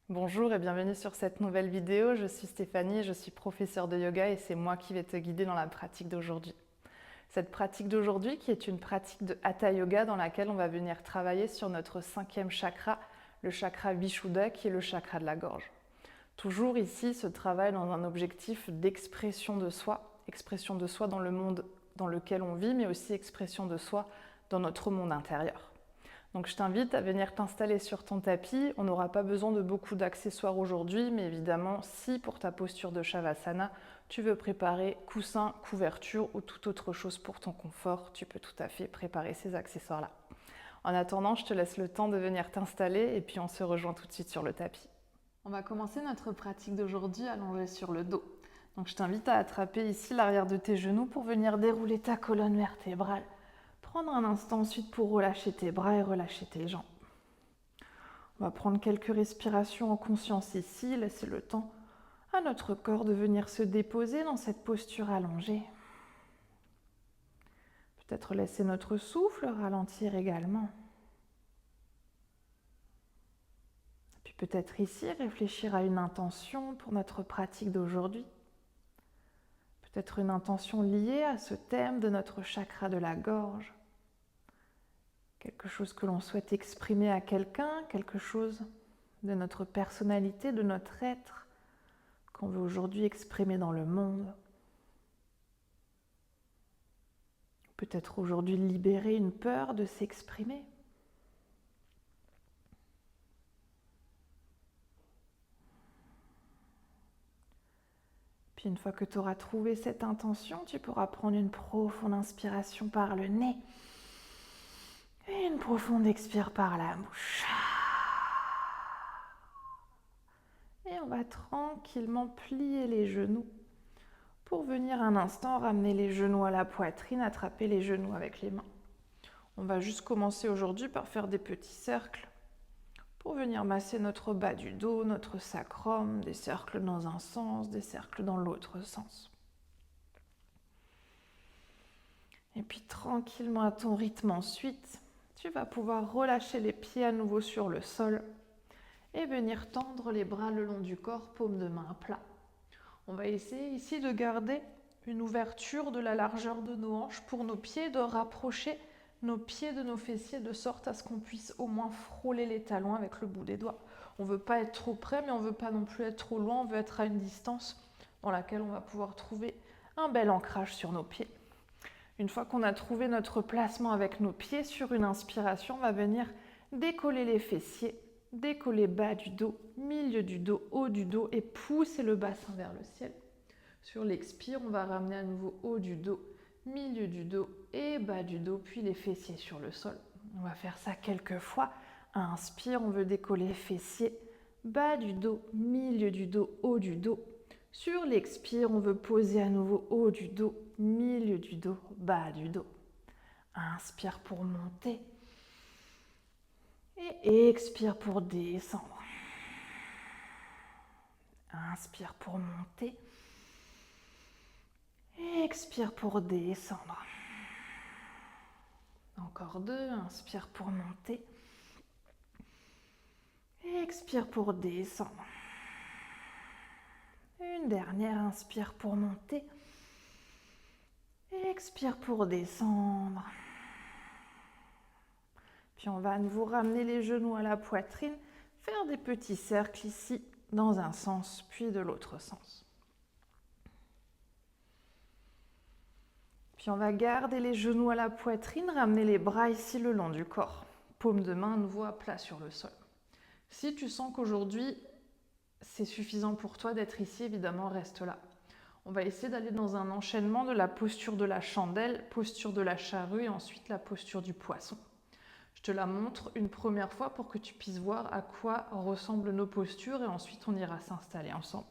Bonjour et bienvenue sur cette nouvelle vidéo. Je suis Stéphanie, je suis professeure de yoga et c'est moi qui vais te guider dans la pratique d'aujourd'hui. Cette pratique d'aujourd'hui qui est une pratique de Hatha Yoga dans laquelle on va venir travailler sur notre 5e chakra, le chakra Vishuddha qui est le chakra de la gorge. Toujours ici, ce travail dans un objectif d'expression de soi dans le monde dans lequel on vit, mais aussi expression de soi dans notre monde intérieur. Donc je t'invite à venir t'installer sur ton tapis. On n'aura pas besoin de beaucoup d'accessoires aujourd'hui, mais évidemment, si pour ta posture de Shavasana, tu veux préparer coussin, couverture ou toute autre chose pour ton confort, tu peux tout à fait préparer ces accessoires-là. En attendant, je te laisse le temps de venir t'installer et puis on se rejoint tout de suite sur le tapis. On va commencer notre pratique d'aujourd'hui allongée sur le dos. Donc je t'invite à attraper ici l'arrière de tes genoux pour venir dérouler ta colonne vertébrale. Prendre un instant ensuite pour relâcher tes bras et relâcher tes jambes. On va prendre quelques respirations en conscience ici, laisser le temps à notre corps de venir se déposer dans cette posture allongée. Peut-être laisser notre souffle ralentir également. Puis peut-être ici réfléchir à une intention pour notre pratique d'aujourd'hui. Peut-être une intention liée à ce thème de notre chakra de la gorge. Quelque chose que l'on souhaite exprimer à quelqu'un, quelque chose de notre personnalité, de notre être, qu'on veut aujourd'hui exprimer dans le monde. Peut-être aujourd'hui libérer une peur de s'exprimer. Puis une fois que tu auras trouvé cette intention, tu pourras prendre une profonde inspiration par le nez. Et une profonde expire par la bouche. Et on va tranquillement plier les genoux pour venir un instant ramener les genoux à la poitrine, attraper les genoux avec les mains. On va juste commencer aujourd'hui par faire des petits cercles pour venir masser notre bas du dos, notre sacrum, des cercles dans un sens, des cercles dans l'autre sens. Et puis tranquillement à ton rythme ensuite, tu vas pouvoir relâcher les pieds à nouveau sur le sol et venir tendre les bras le long du corps, paume de main à plat. On va essayer ici de garder une ouverture de la largeur de nos hanches pour nos pieds, de rapprocher nos pieds de nos fessiers de sorte à ce qu'on puisse au moins frôler les talons avec le bout des doigts. On ne veut pas être trop près, mais on ne veut pas non plus être trop loin, on veut être à une distance dans laquelle on va pouvoir trouver un bel ancrage sur nos pieds. Une fois qu'on a trouvé notre placement avec nos pieds, sur une inspiration, on va venir décoller les fessiers, décoller bas du dos, milieu du dos, haut du dos et pousser le bassin vers le ciel. Sur l'expire, on va ramener à nouveau haut du dos, milieu du dos et bas du dos, puis les fessiers sur le sol. On va faire ça quelques fois. Inspire, on veut décoller fessiers, bas du dos, milieu du dos, haut du dos. Sur l'expire, on veut poser à nouveau haut du dos, milieu du dos, bas du dos. Inspire pour monter. Et expire pour descendre. Inspire pour monter. Expire pour descendre. Encore 2, inspire pour monter. Expire pour descendre. Une dernière, inspire pour monter. Expire pour descendre. Puis on va à nouveau ramener les genoux à la poitrine, faire des petits cercles ici dans un sens, puis de l'autre sens. Puis on va garder les genoux à la poitrine, ramener les bras ici le long du corps. Paume de main à nouveau à plat sur le sol. Si tu sens qu'aujourd'hui c'est suffisant pour toi d'être ici, évidemment reste là. On va essayer d'aller dans un enchaînement de la posture de la chandelle, posture de la charrue et ensuite la posture du poisson. Je te la montre une première fois pour que tu puisses voir à quoi ressemblent nos postures et ensuite on ira s'installer ensemble.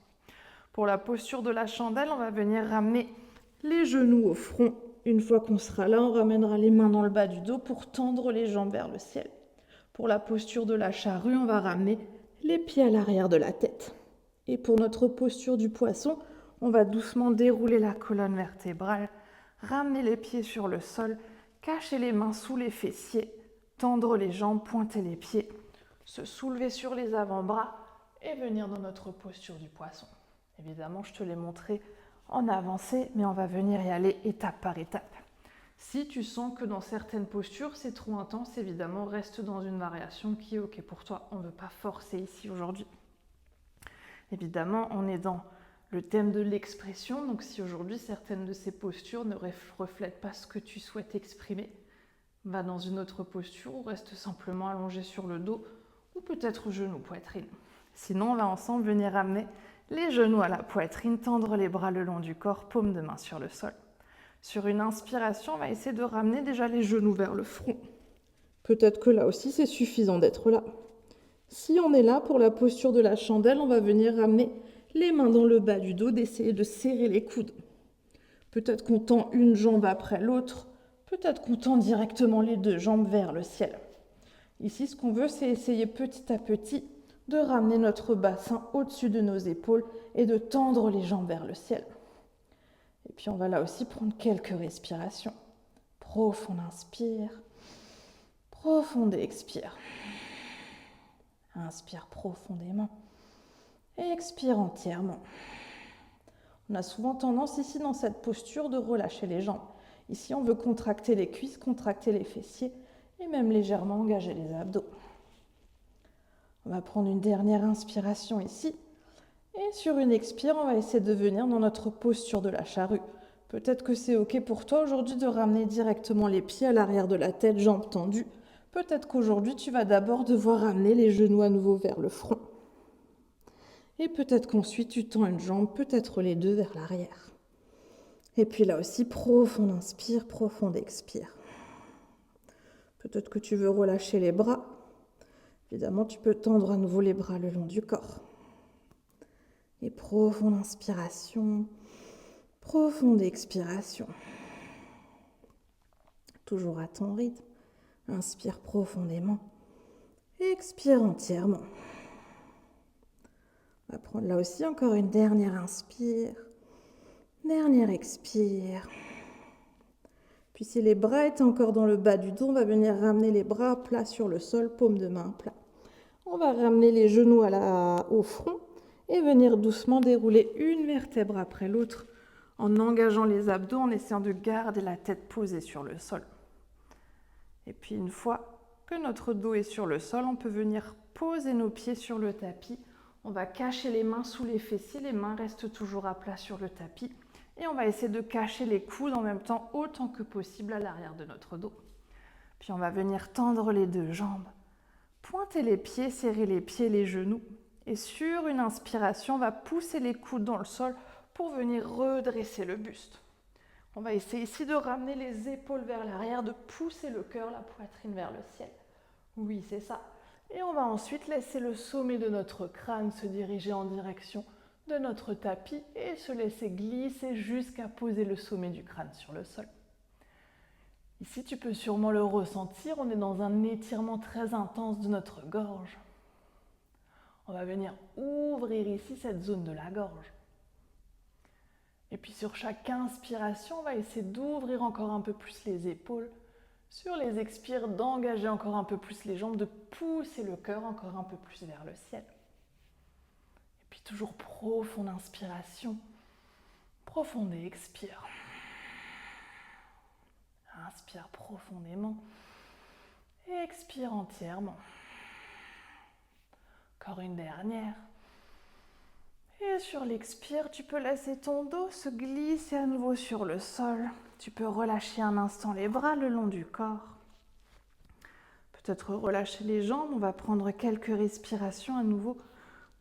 Pour la posture de la chandelle, on va venir ramener les genoux au front. Une fois qu'on sera là, on ramènera les mains dans le bas du dos pour tendre les jambes vers le ciel. Pour la posture de la charrue, on va ramener les pieds à l'arrière de la tête. Et pour notre posture du poisson, on va doucement dérouler la colonne vertébrale, ramener les pieds sur le sol, cacher les mains sous les fessiers, tendre les jambes, pointer les pieds, se soulever sur les avant-bras et venir dans notre posture du poisson. Évidemment, je te l'ai montré en avancée, mais on va venir y aller étape par étape. Si tu sens que dans certaines postures, c'est trop intense, évidemment, reste dans une variation qui est OK pour toi. On ne veut pas forcer ici aujourd'hui. Évidemment, on est dans le thème de l'expression. Donc, si aujourd'hui, certaines de ces postures ne reflètent pas ce que tu souhaites exprimer, va dans une autre posture ou reste simplement allongé sur le dos ou peut-être genou, poitrine. Sinon, on va ensemble venir amener les genoux à la poitrine, tendre les bras le long du corps, paume de main sur le sol. Sur une inspiration, on va essayer de ramener déjà les genoux vers le front. Peut-être que là aussi, c'est suffisant d'être là. Si on est là pour la posture de la chandelle, on va venir ramener les mains dans le bas du dos, d'essayer de serrer les coudes. Peut-être qu'on tend une jambe après l'autre, peut-être qu'on tend directement les deux jambes vers le ciel. Ici, ce qu'on veut, c'est essayer petit à petit de ramener notre bassin au-dessus de nos épaules et de tendre les jambes vers le ciel. Et puis, on va là aussi prendre quelques respirations. Profonde inspire, profonde expire. Inspire profondément, expire entièrement. On a souvent tendance ici dans cette posture de relâcher les jambes. Ici, on veut contracter les cuisses, contracter les fessiers et même légèrement engager les abdos. On va prendre une dernière inspiration ici. Et sur une expire, on va essayer de venir dans notre posture de la charrue. Peut-être que c'est OK pour toi aujourd'hui de ramener directement les pieds à l'arrière de la tête, jambes tendues. Peut-être qu'aujourd'hui, tu vas d'abord devoir ramener les genoux à nouveau vers le front. Et peut-être qu'ensuite, tu tends une jambe, peut-être les deux vers l'arrière. Et puis là aussi, profonde inspire, profonde expire. Peut-être que tu veux relâcher les bras. Évidemment, tu peux tendre à nouveau les bras le long du corps. Et profonde inspiration, profonde expiration. Toujours à ton rythme. Inspire profondément. Expire entièrement. On va prendre là aussi encore une dernière inspire. Dernière expire. Puis si les bras étaient encore dans le bas du dos, on va venir ramener les bras plats sur le sol, paume de main plat. On va ramener les genoux au front et venir doucement dérouler une vertèbre après l'autre en engageant les abdos, en essayant de garder la tête posée sur le sol. Et puis une fois que notre dos est sur le sol, on peut venir poser nos pieds sur le tapis. On va cacher les mains sous les fessiers, les mains restent toujours à plat sur le tapis. Et on va essayer de cacher les coudes en même temps autant que possible à l'arrière de notre dos. Puis on va venir tendre les deux jambes, pointer les pieds, serrer les pieds, les genoux. Et sur une inspiration, on va pousser les coudes dans le sol pour venir redresser le buste. On va essayer ici de ramener les épaules vers l'arrière, de pousser le cœur, la poitrine vers le ciel. Oui, c'est ça. Et on va ensuite laisser le sommet de notre crâne se diriger en direction de notre tapis et se laisser glisser jusqu'à poser le sommet du crâne sur le sol. Ici, tu peux sûrement le ressentir, on est dans un étirement très intense de notre gorge. On va venir ouvrir ici cette zone de la gorge. Et puis sur chaque inspiration, on va essayer d'ouvrir encore un peu plus les épaules. Sur les expires, d'engager encore un peu plus les jambes, de pousser le cœur encore un peu plus vers le ciel. Et puis toujours profonde inspiration, profonde expire. Inspire profondément, expire entièrement. Encore une dernière. Et sur l'expire, tu peux laisser ton dos se glisser à nouveau sur le sol. Tu peux relâcher un instant les bras le long du corps. Peut-être relâcher les jambes. On va prendre quelques respirations à nouveau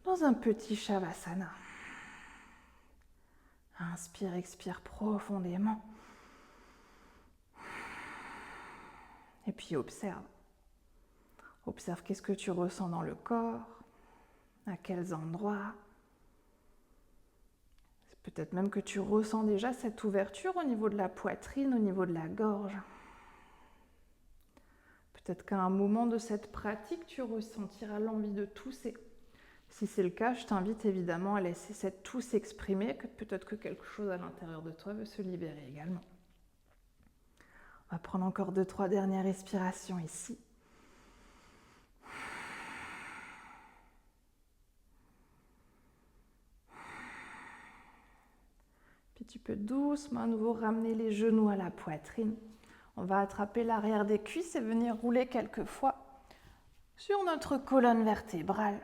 dans un petit Shavasana. Inspire, expire profondément. Et puis observe. Observe qu'est-ce que tu ressens dans le corps, à quels endroits. Peut-être même que tu ressens déjà cette ouverture au niveau de la poitrine, au niveau de la gorge. Peut-être qu'à un moment de cette pratique, tu ressentiras l'envie de tousser. Si c'est le cas, je t'invite évidemment à laisser cette toux s'exprimer, que peut-être que quelque chose à l'intérieur de toi veut se libérer également. On va prendre encore 2-3 dernières respirations ici. Puis tu peux doucement à nouveau ramener les genoux à la poitrine. On va attraper l'arrière des cuisses et venir rouler quelques fois sur notre colonne vertébrale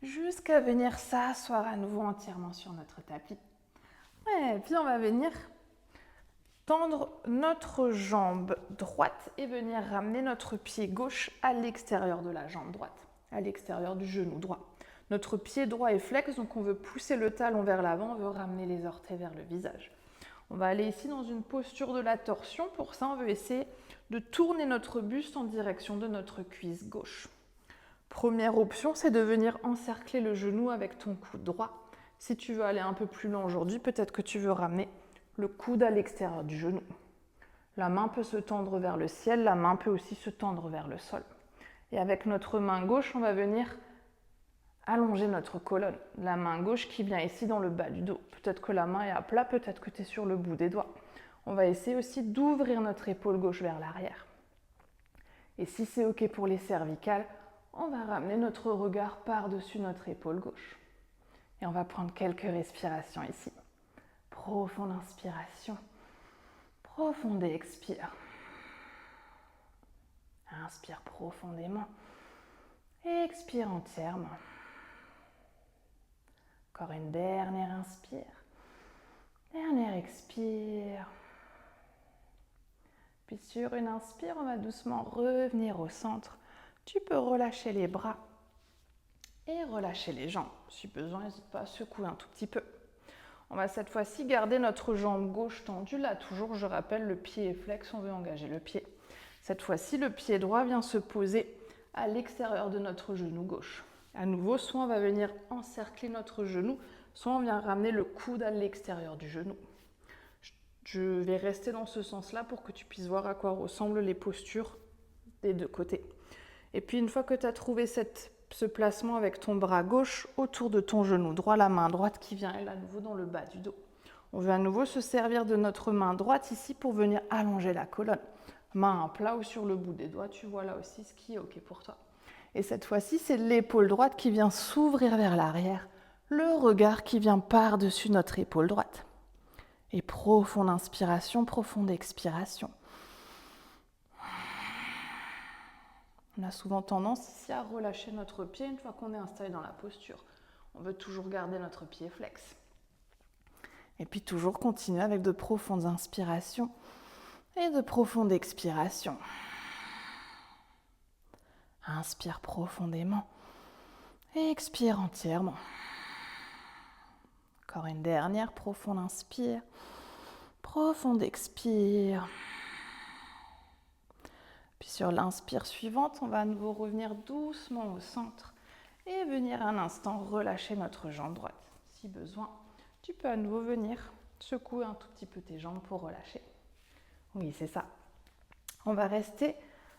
jusqu'à venir s'asseoir à nouveau entièrement sur notre tapis. Et puis on va venir tendre notre jambe droite et venir ramener notre pied gauche à l'extérieur de la jambe droite, à l'extérieur du genou droit. Notre pied droit est flex, donc on veut pousser le talon vers l'avant, on veut ramener les orteils vers le visage. On va aller ici dans une posture de la torsion. Pour ça, on veut essayer de tourner notre buste en direction de notre cuisse gauche. Première option, c'est de venir encercler le genou avec ton coude droit. Si tu veux aller un peu plus loin aujourd'hui, peut-être que tu veux ramener le coude à l'extérieur du genou. La main peut se tendre vers le ciel, la main peut aussi se tendre vers le sol. Et avec notre main gauche, on va venir allonger notre colonne. La main gauche qui vient ici dans le bas du dos. Peut-être que la main est à plat, peut-être que tu es sur le bout des doigts. On va essayer aussi d'ouvrir notre épaule gauche vers l'arrière. Et si c'est OK pour les cervicales, on va ramener notre regard par-dessus notre épaule gauche. Et on va prendre quelques respirations ici. Profonde inspiration. Profonde expire. Inspire profondément. Expire entièrement. Encore une dernière inspire. Dernière expire. Puis sur une inspire, on va doucement revenir au centre. Tu peux relâcher les bras et relâcher les jambes. Si besoin, n'hésite pas à secouer un tout petit peu. On va cette fois-ci garder notre jambe gauche tendue. Là, toujours, je rappelle, le pied est flex, on veut engager le pied. Cette fois-ci, le pied droit vient se poser à l'extérieur de notre genou gauche. À nouveau, soit on va venir encercler notre genou, soit on vient ramener le coude à l'extérieur du genou. Je vais rester dans ce sens-là pour que tu puisses voir à quoi ressemblent les postures des deux côtés. Et puis, une fois que tu as trouvé ce placement avec ton bras gauche autour de ton genou droit, la main droite qui vient elle à nouveau dans le bas du dos. On veut à nouveau se servir de notre main droite ici pour venir allonger la colonne. Main à plat ou sur le bout des doigts, tu vois là aussi ce qui est OK pour toi. Et cette fois-ci, c'est l'épaule droite qui vient s'ouvrir vers l'arrière, le regard qui vient par-dessus notre épaule droite. Et profonde inspiration, profonde expiration. On a souvent tendance ici à relâcher notre pied une fois qu'on est installé dans la posture. On veut toujours garder notre pied flex. Et puis toujours continuer avec de profondes inspirations et de profondes expirations. Inspire profondément et expire entièrement. Encore une dernière profonde inspire, profonde expire. Puis sur l'inspire suivante, on va à nouveau revenir doucement au centre et venir un instant relâcher notre jambe droite. Si besoin, tu peux à nouveau venir secouer un tout petit peu tes jambes pour relâcher. Oui, c'est ça. On va rester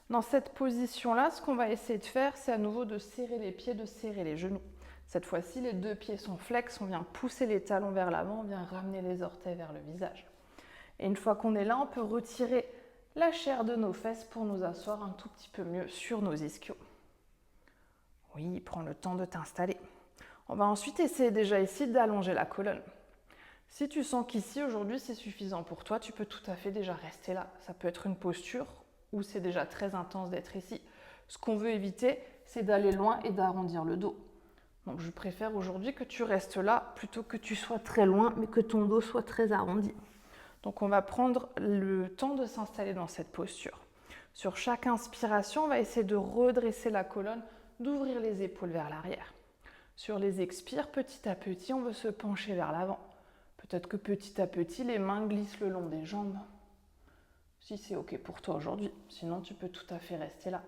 dans cette position-là. Ce qu'on va essayer de faire, c'est à nouveau de serrer les pieds, de serrer les genoux. Cette fois-ci, les deux pieds sont flex, on vient pousser les talons vers l'avant, on vient ramener les orteils vers le visage. Et une fois qu'on est là, on peut retirer la chair de nos fesses pour nous asseoir un tout petit peu mieux sur nos ischios. Oui, prends le temps de t'installer. On va ensuite essayer déjà ici d'allonger la colonne. Si tu sens qu'ici, aujourd'hui, c'est suffisant pour toi, tu peux tout à fait déjà rester là. Ça peut être une posture où c'est déjà très intense d'être ici. Ce qu'on veut éviter, c'est d'aller loin et d'arrondir le dos. Donc je préfère aujourd'hui que tu restes là plutôt que tu sois très loin, mais que ton dos soit très arrondi. Donc on va prendre le temps de s'installer dans cette posture. Sur chaque inspiration, on va essayer de redresser la colonne, d'ouvrir les épaules vers l'arrière. Sur les expires, petit à petit, on veut se pencher vers l'avant. Peut-être que petit à petit, les mains glissent le long des jambes. Si c'est OK pour toi aujourd'hui, sinon tu peux tout à fait rester là.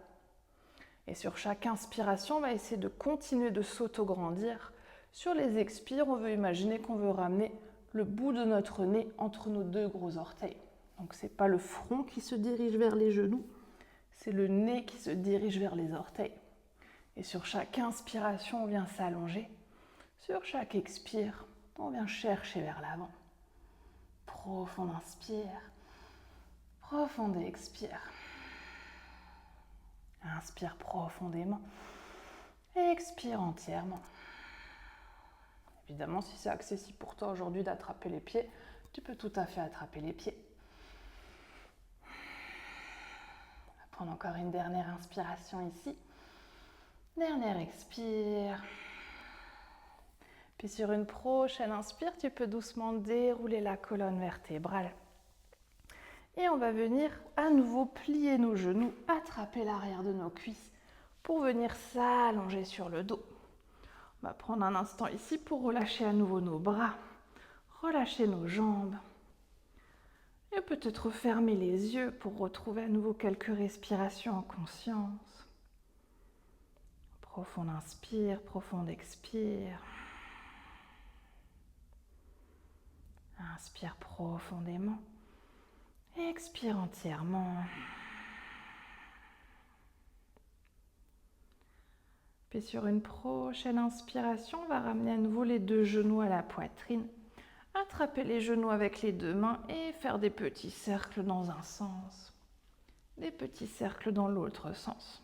Et sur chaque inspiration, on va essayer de continuer de s'auto-grandir. Sur les expires, on veut imaginer qu'on veut ramener le bout de notre nez entre nos deux gros orteils. Donc ce n'est pas le front qui se dirige vers les genoux, c'est le nez qui se dirige vers les orteils. Et sur chaque inspiration, on vient s'allonger. Sur chaque expire, on vient chercher vers l'avant. Profonde inspire, profonde expire. Inspire profondément, expire entièrement. Évidemment, si c'est accessible pour toi aujourd'hui d'attraper les pieds, tu peux tout à fait attraper les pieds. On va prendre encore une dernière inspiration ici. Dernière expire. Puis sur une prochaine inspire, tu peux doucement dérouler la colonne vertébrale. Et on va venir à nouveau plier nos genoux, attraper l'arrière de nos cuisses pour venir s'allonger sur le dos. On va prendre un instant ici pour relâcher à nouveau nos bras, relâcher nos jambes. Et peut-être fermer les yeux pour retrouver à nouveau quelques respirations en conscience. Profonde inspire, profonde expire. Inspire profondément. Expire entièrement. Puis sur une prochaine inspiration, on va ramener à nouveau les deux genoux à la poitrine. Attraper les genoux avec les deux mains et faire des petits cercles dans un sens. Des petits cercles dans l'autre sens.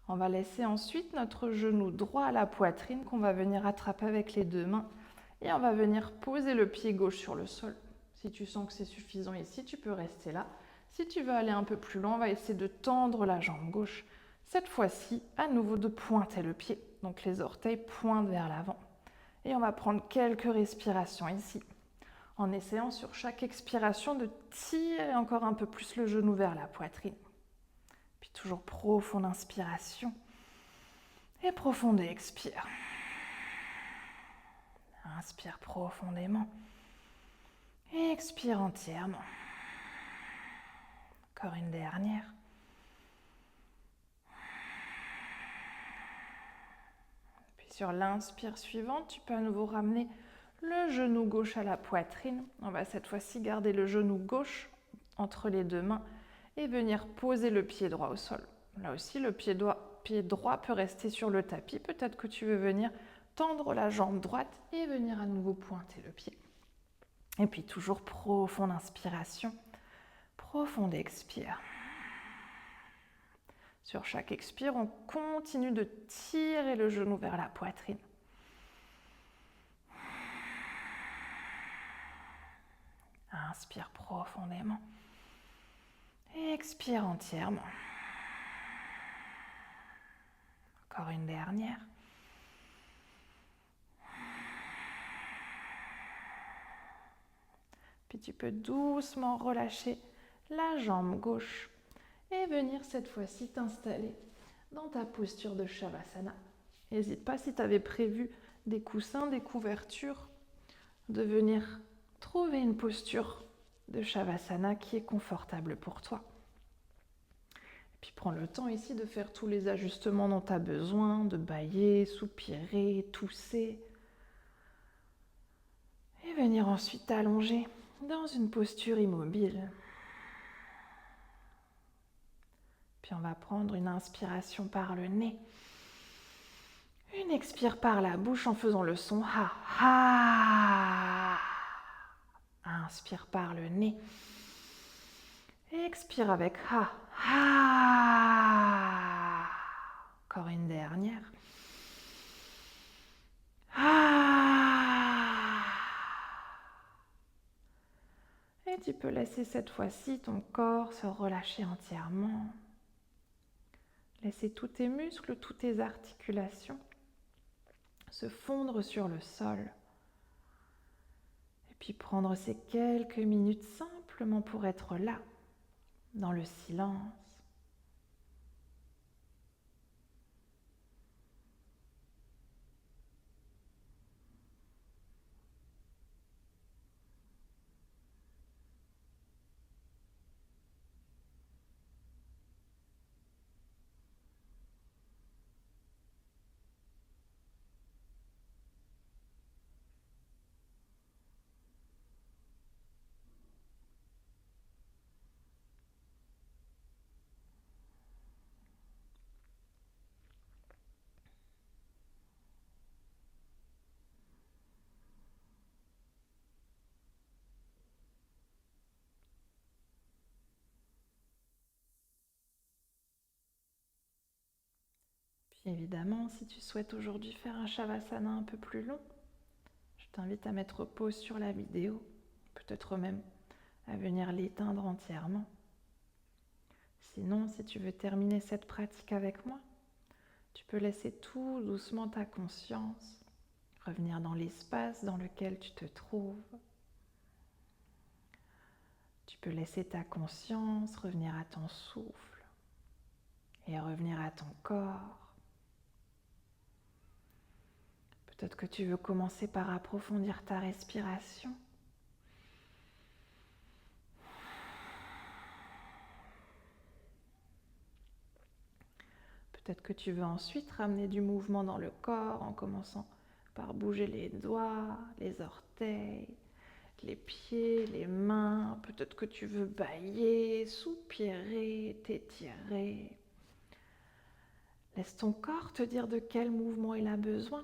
On va laisser ensuite notre genou droit à la poitrine qu'on va venir attraper avec les deux mains. Et on va venir poser le pied gauche sur le sol. Si tu sens que c'est suffisant ici, tu peux rester là. Si tu veux aller un peu plus loin, on va essayer de tendre la jambe gauche. Cette fois-ci, à nouveau de pointer le pied. Donc les orteils pointent vers l'avant. Et on va prendre quelques respirations ici. En essayant sur chaque expiration de tirer encore un peu plus le genou vers la poitrine. Puis toujours profonde inspiration. Et profonde expire. Inspire profondément. Expire entièrement. Encore une dernière. Puis sur l'inspire suivante, tu peux à nouveau ramener le genou gauche à la poitrine. On va cette fois-ci garder le genou gauche entre les deux mains et venir poser le pied droit au sol. Là aussi, le pied droit peut rester sur le tapis. Peut-être que tu veux venir tendre la jambe droite et venir à nouveau pointer le pied. Et puis toujours profonde inspiration, profonde expire. Sur chaque expire, on continue de tirer le genou vers la poitrine. Inspire profondément. Expire entièrement. Encore une dernière. Puis tu peux doucement relâcher la jambe gauche et venir cette fois-ci t'installer dans ta posture de Shavasana. N'hésite pas, si tu avais prévu des coussins, des couvertures, de venir trouver une posture de Shavasana qui est confortable pour toi. Et puis prends le temps ici de faire tous les ajustements dont tu as besoin, de bâiller, soupirer, tousser. Et venir ensuite t'allonger dans une posture immobile. Puis on va prendre une inspiration par le nez. Une expire par la bouche en faisant le son ha. Ha. Inspire par le nez. Expire avec ha. Ha. Encore une dernière. Ha. Et tu peux laisser cette fois-ci ton corps se relâcher entièrement. Laisser tous tes muscles, toutes tes articulations se fondre sur le sol. Et puis prendre ces quelques minutes simplement pour être là, dans le silence. Puis évidemment, si tu souhaites aujourd'hui faire un Shavasana un peu plus long, je t'invite à mettre pause sur la vidéo, peut-être même à venir l'éteindre entièrement. Sinon, si tu veux terminer cette pratique avec moi, tu peux laisser tout doucement ta conscience revenir dans l'espace dans lequel tu te trouves. Tu peux laisser ta conscience revenir à ton souffle et revenir à ton corps. Peut-être que tu veux commencer par approfondir ta respiration. Peut-être que tu veux ensuite ramener du mouvement dans le corps en commençant par bouger les doigts, les orteils, les pieds, les mains. Peut-être que tu veux bâiller, soupirer, t'étirer. Laisse ton corps te dire de quel mouvement il a besoin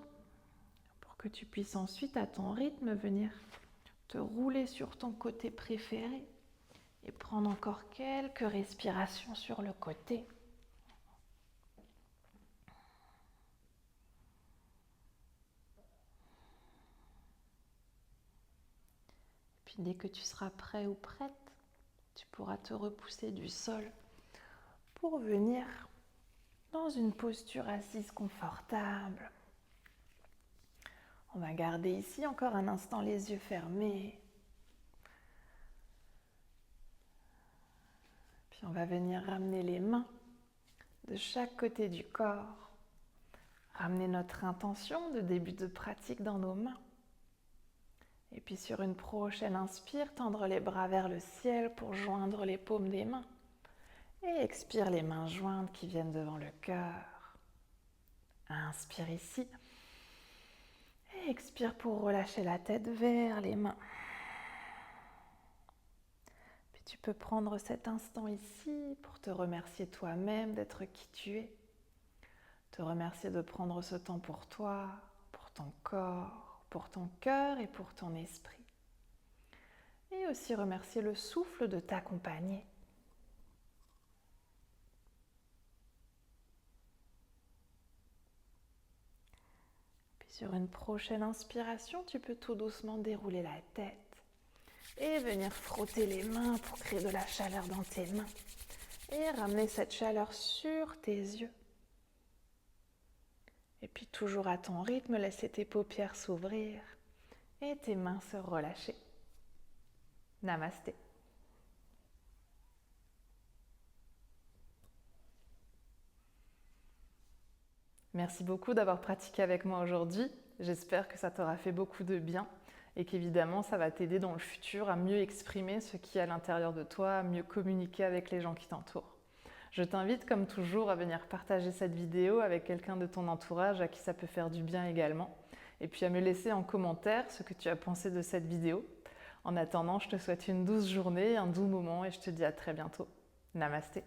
pour que tu puisses ensuite, à ton rythme, venir te rouler sur ton côté préféré et prendre encore quelques respirations sur le côté. Puis dès que tu seras prêt ou prête, tu pourras te repousser du sol pour venir dans une posture assise confortable. On va garder ici encore un instant les yeux fermés. Puis on va venir ramener les mains de chaque côté du corps. Ramener notre intention de début de pratique dans nos mains. Et puis sur une prochaine inspire, tendre les bras vers le ciel pour joindre les paumes des mains. Et expire les mains jointes qui viennent devant le cœur. Inspire ici. Et expire pour relâcher la tête vers les mains. Puis tu peux prendre cet instant ici pour te remercier toi-même d'être qui tu es. Te remercier de prendre ce temps pour toi, pour ton corps, pour ton cœur et pour ton esprit. Et aussi remercier le souffle de t'accompagner. Puis sur une prochaine inspiration, tu peux tout doucement dérouler la tête et venir frotter les mains pour créer de la chaleur dans tes mains et ramener cette chaleur sur tes yeux. Et puis toujours à ton rythme, laisser tes paupières s'ouvrir et tes mains se relâcher. Namasté. Merci beaucoup d'avoir pratiqué avec moi aujourd'hui. J'espère que ça t'aura fait beaucoup de bien et qu'évidemment ça va t'aider dans le futur à mieux exprimer ce qui est à l'intérieur de toi, à mieux communiquer avec les gens qui t'entourent. Je t'invite comme toujours à venir partager cette vidéo avec quelqu'un de ton entourage à qui ça peut faire du bien également. Et puis à me laisser en commentaire ce que tu as pensé de cette vidéo. En attendant, je te souhaite une douce journée, un doux moment et je te dis à très bientôt. Namasté.